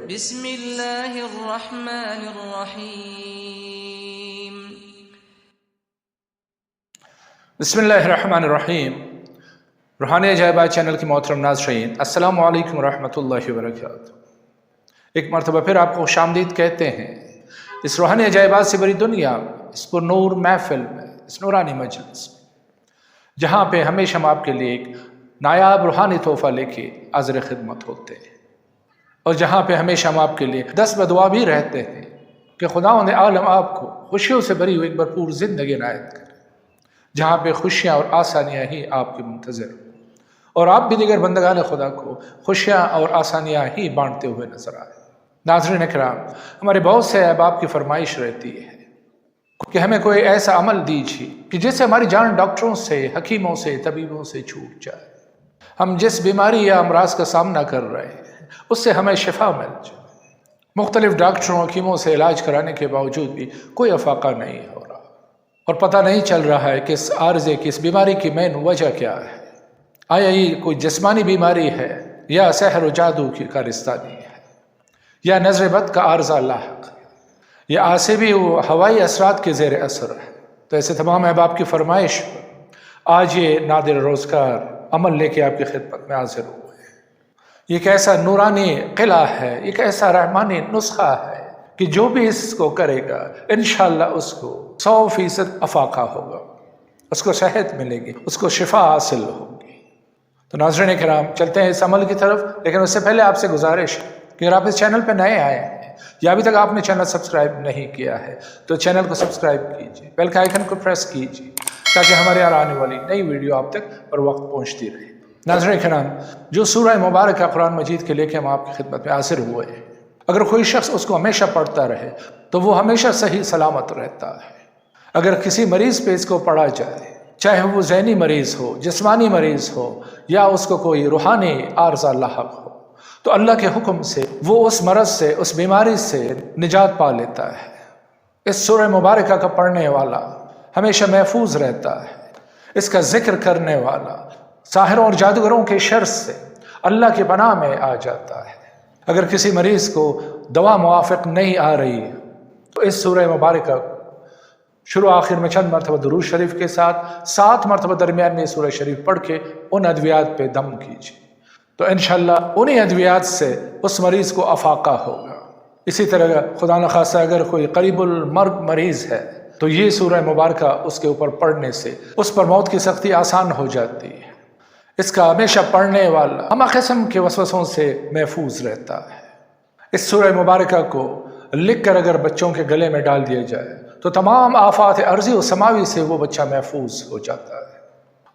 بسم اللہ الرحمن الرحیم۔ بسم اللہ الرحمن الرحیم۔ روحانی عجائبات چینل کی محترم ناظرین، السلام علیکم ورحمۃ اللہ وبرکاتہ۔ ایک مرتبہ پھر آپ کو خوش آمدید کہتے ہیں اس روحانی عجائبات سے بڑی دنیا میں، اس پر نور محفل میں، اس نورانی مجلس میں، جہاں پہ ہمیشہ ہم آپ کے لیے ایک نایاب روحانی تحفہ لے کے حاضر خدمت ہوتے ہیں، اور جہاں پہ ہمیشہ ہم آپ کے لیے دست بدعا بھی رہتے ہیں کہ خداوند عالم آپ کو خوشیوں سے بھری ہوئی ایک بھرپور زندگی عنایت کرے، جہاں پہ خوشیاں اور آسانیاں ہی آپ کے منتظر ہوں، اور آپ بھی دیگر بندگان خدا کو خوشیاں اور آسانیاں ہی بانٹتے ہوئے نظر آئے۔ ناظرین اکرام، ہمارے بہت سے احباب کی فرمائش رہتی ہے کہ ہمیں کوئی ایسا عمل دیجیے کہ جس سے ہماری جان ڈاکٹروں سے، حکیموں سے، طبیبوں سے چھوٹ جائے، ہم جس بیماری یا امراض کا سامنا کر رہے ہیں اس سے ہمیں شفا مل جائے۔ مختلف ڈاکٹروں، حکیموں سے علاج کرانے کے باوجود بھی کوئی افاقہ نہیں ہو رہا، اور پتہ نہیں چل رہا ہے کہ اس عارضے کی، اس بیماری کی مین وجہ کیا ہے۔ آیا یہ کوئی جسمانی بیماری ہے، یا سحر و جادو کی کارستانی ہے، یا نظر بد کا عارضہ لاحق ہے، یا عصبی و ہوائی اثرات کے زیر اثر ہے؟ تو ایسے تمام احباب کی فرمائش پر آج یہ نادر روزگار عمل لے کے آپ کی خدمت میں حاضر ہوئے۔ یہ ایک ایسا نورانی قلعہ ہے، ایک ایسا رحمانی نسخہ ہے کہ جو بھی اس کو کرے گا انشاءاللہ اس کو 100% افاقہ ہوگا، اس کو صحت ملے گی، اس کو شفا حاصل ہوگی۔ تو ناظرین کرام، چلتے ہیں اس عمل کی طرف، لیکن اس سے پہلے آپ سے گزارش ہے کہ اگر آپ اس چینل پہ نئے آئے ہیں یا ابھی تک آپ نے چینل سبسکرائب نہیں کیا ہے تو چینل کو سبسکرائب کیجیے، بیل کے آئیکن کو پریس کیجیے تاکہ ہمارے آنے والی نئی ویڈیو آپ تک پر وقت پہنچتی رہے۔ ناظرین کرام، جو سورہ مبارکہ قرآن مجید کے لے کے ہم آپ کی خدمت میں حاضر ہوئے ہیں، اگر کوئی شخص اس کو ہمیشہ پڑھتا رہے تو وہ ہمیشہ صحیح سلامت رہتا ہے۔ اگر کسی مریض پہ اس کو پڑھا جائے، چاہے وہ ذہنی مریض ہو، جسمانی مریض ہو، یا اس کو کوئی روحانی عارضہ لاحق ہو، تو اللہ کے حکم سے وہ اس مرض سے، اس بیماری سے نجات پا لیتا ہے۔ اس سورہ مبارکہ کا پڑھنے والا ہمیشہ محفوظ رہتا ہے، اس کا ذکر کرنے والا ساحروں اور جادوگروں کے شر سے اللہ کی پناہ میں آ جاتا ہے۔ اگر کسی مریض کو دوا موافق نہیں آ رہی تو اس سورہ مبارکہ شروع آخر میں چند مرتبہ درود شریف کے ساتھ 7 مرتبہ درمیان میں سورہ شریف پڑھ کے ان ادویات پہ دم کیجیے، تو انشاءاللہ انہی ادویات سے اس مریض کو افاقہ ہوگا۔ اسی طرح خدا نخواستہ اگر کوئی قریب المرگ مریض ہے تو یہ سورہ مبارکہ اس کے اوپر پڑھنے سے اس پر موت کی سختی آسان ہو جاتی ہے۔ اس کا ہمیشہ پڑھنے والا ہمہ قسم کے وسوسوں سے محفوظ رہتا ہے۔ اس سورہ مبارکہ کو لکھ کر اگر بچوں کے گلے میں ڈال دیا جائے تو تمام آفات ارضی و سماوی سے وہ بچہ محفوظ ہو جاتا ہے۔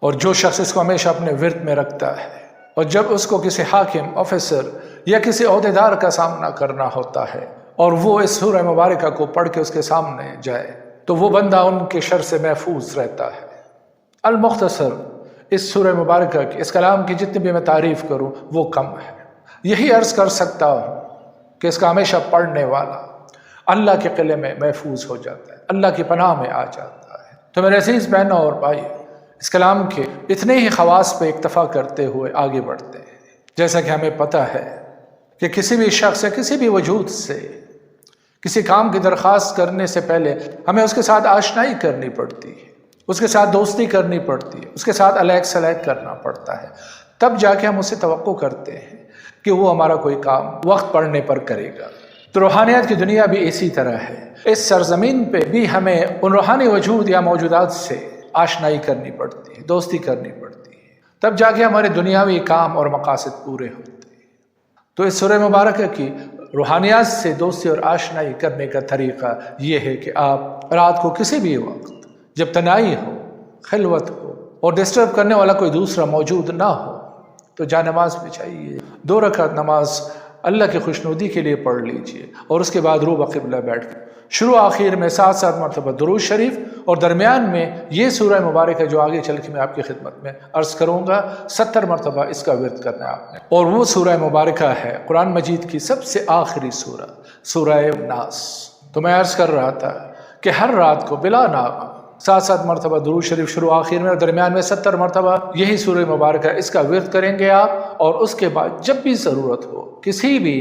اور جو شخص اس کو ہمیشہ اپنے ورد میں رکھتا ہے، اور جب اس کو کسی حاکم، آفیسر یا کسی عہدیدار کا سامنا کرنا ہوتا ہے اور وہ اس سورہ مبارکہ کو پڑھ کے اس کے سامنے جائے تو وہ بندہ ان کے شر سے محفوظ رہتا ہے۔ المختصر، اس سورہ مبارکہ کی، اس کلام کی جتنی بھی میں تعریف کروں وہ کم ہے۔ یہی عرض کر سکتا ہوں کہ اس کا ہمیشہ پڑھنے والا اللہ کے قلعے میں محفوظ ہو جاتا ہے، اللہ کی پناہ میں آ جاتا ہے۔ تو میرے عزیز بہنوں اور بھائی، اس کلام کے اتنے ہی خواص پہ اکتفا کرتے ہوئے آگے بڑھتے ہیں۔ جیسا کہ ہمیں پتہ ہے کہ کسی بھی شخص یا کسی بھی وجود سے کسی کام کی درخواست کرنے سے پہلے ہمیں اس کے ساتھ آشنائی کرنی پڑتی ہے، اس کے ساتھ دوستی کرنی پڑتی ہے، اس کے ساتھ علیق سلیق کرنا پڑتا ہے، تب جا کے ہم اسے توقع کرتے ہیں کہ وہ ہمارا کوئی کام وقت پڑنے پر کرے گا۔ تو روحانیت کی دنیا بھی اسی طرح ہے۔ اس سرزمین پہ بھی ہمیں ان روحانی وجود یا موجودات سے آشنائی کرنی پڑتی ہے، دوستی کرنی پڑتی ہے، تب جا کے ہمارے دنیاوی کام اور مقاصد پورے ہوتے ہیں۔ تو اس سورہ مبارکہ کی روحانیات سے دوستی اور آشنائی کرنے کا طریقہ یہ ہے کہ آپ رات کو کسی بھی وقت جب تنہائی ہو، خلوت ہو اور ڈسٹرب کرنے والا کوئی دوسرا موجود نہ ہو تو جا نماز بچھائیے، 2 رکعت نماز اللہ کی خوشنودی کے لیے پڑھ لیجئے، اور اس کے بعد رو بقبلہ بیٹھ کر شروع آخر میں 7 مرتبہ درود شریف، اور درمیان میں یہ سورہ مبارکہ جو آگے چل کے میں آپ کی خدمت میں عرض کروں گا 70 مرتبہ اس کا ورد کرنا ہے آپ نے۔ اور وہ سورہ مبارکہ ہے قرآن مجید کی سب سے آخری سورہ، سورہ ناس۔ تو میں عرض کر رہا تھا کہ ہر رات کو بلا ناغہ 7 مرتبہ درود شریف شروع آخر میں، اور درمیان میں 70 مرتبہ یہی سورہ مبارکہ، اس کا ورد کریں گے آپ، اور اس کے بعد جب بھی ضرورت ہو، کسی بھی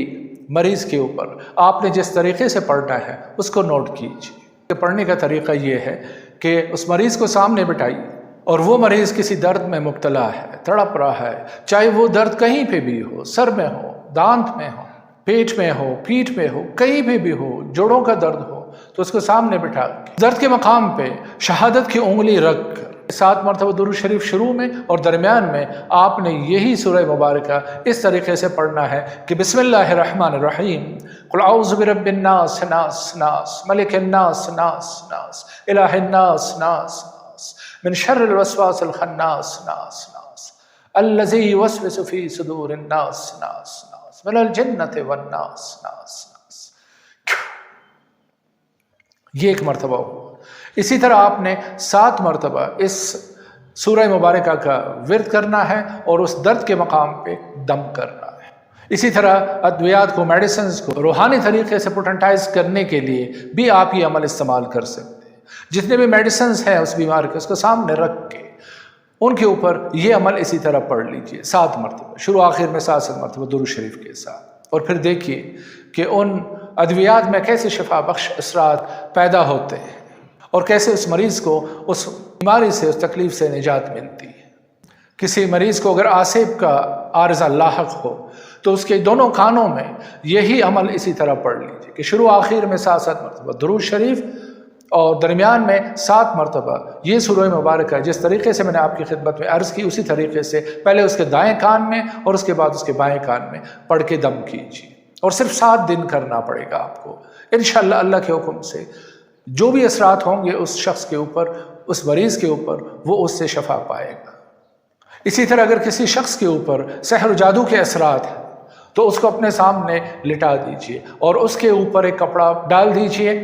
मरीज़ के ऊपर आपने जिस तरीके से पढ़ना है उसको नोट कीजिए। पढ़ने का तरीका ये है कि उस मरीज़ को सामने बिठाइए और वो मरीज़ किसी दर्द में मुब्तला है, तड़प रहा है, चाहे वो दर्द कहीं पे भी हो, सर में हो, दांत में हो, पेट में हो, पीठ में हो, कहीं पे भी हो, जोड़ों का दर्द हो, तो उसको सामने बिठा दर्द के मकाम पे शहादत की उंगली रख कर 7 मरतबा दुरूद शरीफ शुरू में और दरमियान में आपने यही सूरह मुबारक इस तरीके से पढ़ना है कि बिस्मिल्लाहिर्रहमानिर्रहीम कुल औज़ु बिरब्बिन नास नास नास मलिकिन नास नास नास इलाहिन नास नास नास मिन शर्रिल वस्वासिल खन्नास नास नास अल्लज़ी युवस्विसु फ़ी सुदूरिन नास नास नास मिनल जिन्नति वन नास नास नास। ये एक मरतबा हो। इसी तरह आपने 7 मरतबा इस सूरह मुबारक का विर्द करना है और उस दर्द के मकाम पे दम करना है। इसी तरह अद्वियात को, मेडिसिन्स को रूहानी तरीके से पोटेंटाइज करने के लिए भी आप ये अमल इस्तेमाल कर सकते हैं। जितने भी मेडिसिन्स हैं उस बीमार के उसको सामने रख के उनके ऊपर ये अमल इसी तरह पढ़ लीजिए 7 मरतबा, शुरू आखिर में 7 मरतबा दुरूद शरीफ के साथ। और फिर देखिए कि उन अद्वियात में कैसे शिफा बख्श असरात पैदा होते हैं और कैसे उस मरीज़ को उस बीमारी से, उस तकलीफ़ से निजात मिलती है। किसी मरीज़ को अगर आसिब का आर्ज़ा लाहक हो तो उसके दोनों कानों में यही अमल इसी तरह पढ़ लीजिए कि शुरू आखिर में 7 मरतबा दुरूद शरीफ और दरमियान में 7 मरतबा ये सूरह मुबारक है। जिस तरीके से मैंने आपकी खिदमत में अर्ज़ की उसी तरीके से पहले उसके दाएँ कान में और उसके बाद उसके बाएँ कान में पढ़ के दम कीजिए और सिर्फ 7 दिन करना पड़ेगा आपको। इंशाअल्लाह अल्लाह के हुक्म से जो भी असरात होंगे उस शख्स के ऊपर, उस मरीज़ के ऊपर, वो उससे शफा पाएगा। इसी तरह अगर किसी शख्स के ऊपर सहर जादू के असरात हैं तो उसको अपने सामने लिटा दीजिए और उसके ऊपर एक कपड़ा डाल दीजिए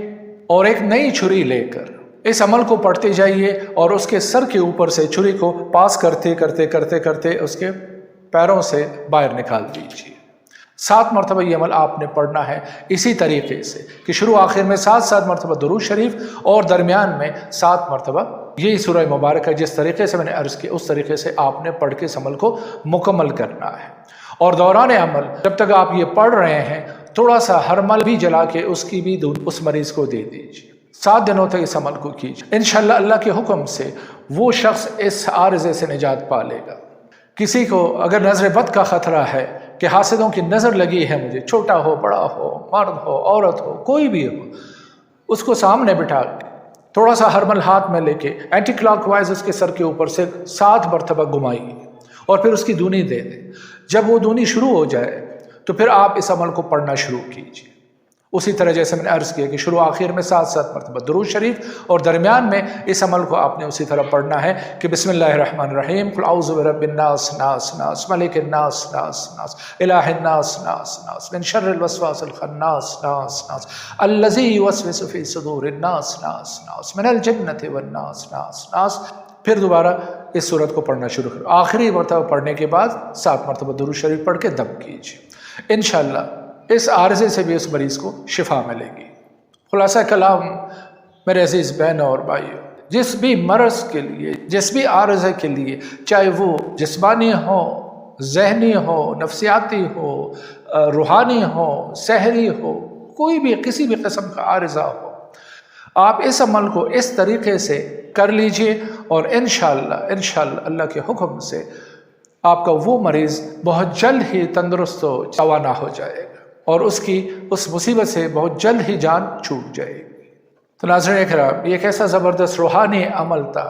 और एक नई छुरी लेकर इस अमल को पढ़ते जाइए और उसके सर के ऊपर से छुरी को पास करते करते करते करते उसके पैरों से बाहर निकाल दीजिए। 7 मरतबा ये अमल आपने पढ़ना है इसी तरीके से कि शुरू आखिर में 7 मरतबा दुरूद शरीफ और दरमियान में 7 मरतबा यही सूरह मुबारक है। जिस तरीके से मैंने अर्ज़ किया उस तरीके से आपने पढ़ के इस अमल को मुकम्मल करना है। और दौरान अमल जब तक आप ये पढ़ रहे हैं थोड़ा सा हरमल भी जला के उसकी भी दूध उस मरीज़ को दे दीजिए। 7 दिनों तक इस अमल को कीजिए। इंशाअल्लाह अल्लाह के हुक्म से वो शख्स इस आर्ज़े से निजात पा लेगा। किसी को अगर नज़र बद का ख़तरा है कि हासिदों की नज़र लगी है मुझे, छोटा हो, बड़ा हो, मर्द हो, औरत हो, कोई भी हो, उसको सामने बिठा के थोड़ा सा हरमल हाथ में लेके एंटी क्लॉकवाइज उसके सर के ऊपर से 7 मरतबा घुमाइए और फिर उसकी दूनी दे दें। जब वो दूनी शुरू हो जाए तो फिर आप इस अमल को पढ़ना शुरू कीजिए। उसी तरह जैसे मैंने अर्ज़ किया कि शुरू आखिर में 7 मरतबा दुरूद शरीफ और दरमियान में इस अमल को आपने उसी तरह पढ़ना है कि बिस्मिल्लाहिर्रहमानिर्रहीम कुल औज़ु बिरब्बिन नास नास नास मलिकिन नास नास नास इलाहिन नास नास नास मिन शर्रिल वस्वासिल खन्नास नास नास अल्लज़ी युवस्विसु फ़ी सुदूरिन नास नास नास मिनल जिन्नति वन नास नास नास। फिर दोबारा इस सूरत को पढ़ना शुरू करो। आखिरी मरतबा पढ़ने के बाद 7 मरतबा दुरूद शरीफ पढ़ के दम कीजिए। इंशाअल्लाह इस आर्ज़े से भी उस मरीज़ को शिफा मिलेगी। खुलासा कलाम मेरे अजीज़ बहनों और भाइयों, जिस भी मर्ज़ के लिए, जिस भी आर्ज़े के लिए, चाहे वो जिस्मानी हो, जहनी हो, नफ्सियाती हो, रूहानी हो, सहरी हो, कोई भी किसी भी किस्म का आर्ज़ा हो, आप इस अमल को इस तरीके से कर लीजिए और इंशाअल्लाह अल्लाह के हुक्म से आपका वो मरीज़ बहुत जल्द ही तंदुरुस्त हो, रवाना हो जाएगा और उसकी उस मुसीबत से बहुत जल्द ही जान छूट जाएगी। तो नाज़रीन इकराम, ये एक ऐसा ज़बरदस्त रूहानी अमल था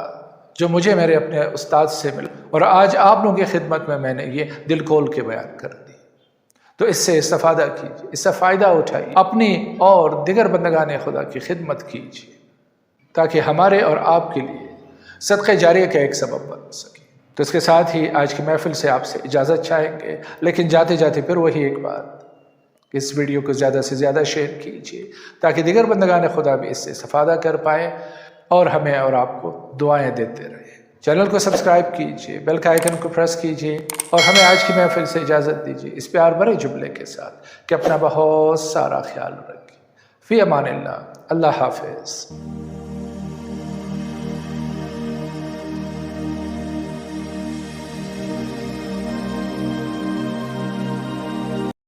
जो मुझे मेरे अपने उस्ताद से मिला और आज आप लोगों की खिदमत में मैंने ये दिल खोल के बयान कर दी। तो इससे इस्तेफ़ादा कीजिए, इससे फ़ायदा उठाइए, अपनी और दिगर बंदगान खुदा की खिदमत कीजिए ताकि हमारे और आपके लिए सदक़े जारिया का एक सबब बन सके। तो इसके साथ ही आज की महफ़िल से आपसे इजाज़त चाहेंगे, लेकिन जाते जाते फिर वही एक बात, इस वीडियो को ज़्यादा से ज़्यादा शेयर कीजिए ताकि दिगर बंदगान खुदा भी इससे इस्तेफ़ादा कर पाए और हमें और आपको दुआएं देते रहे। चैनल को सब्सक्राइब कीजिए, बेल का आइकन को प्रेस कीजिए और हमें आज की महफ़िल से इजाज़त दीजिए इस प्यार भरे जुमले के साथ कि अपना बहुत सारा ख्याल रखिए। फ़ी अमानिल्लाह, अल्लाह हाफ़िज़।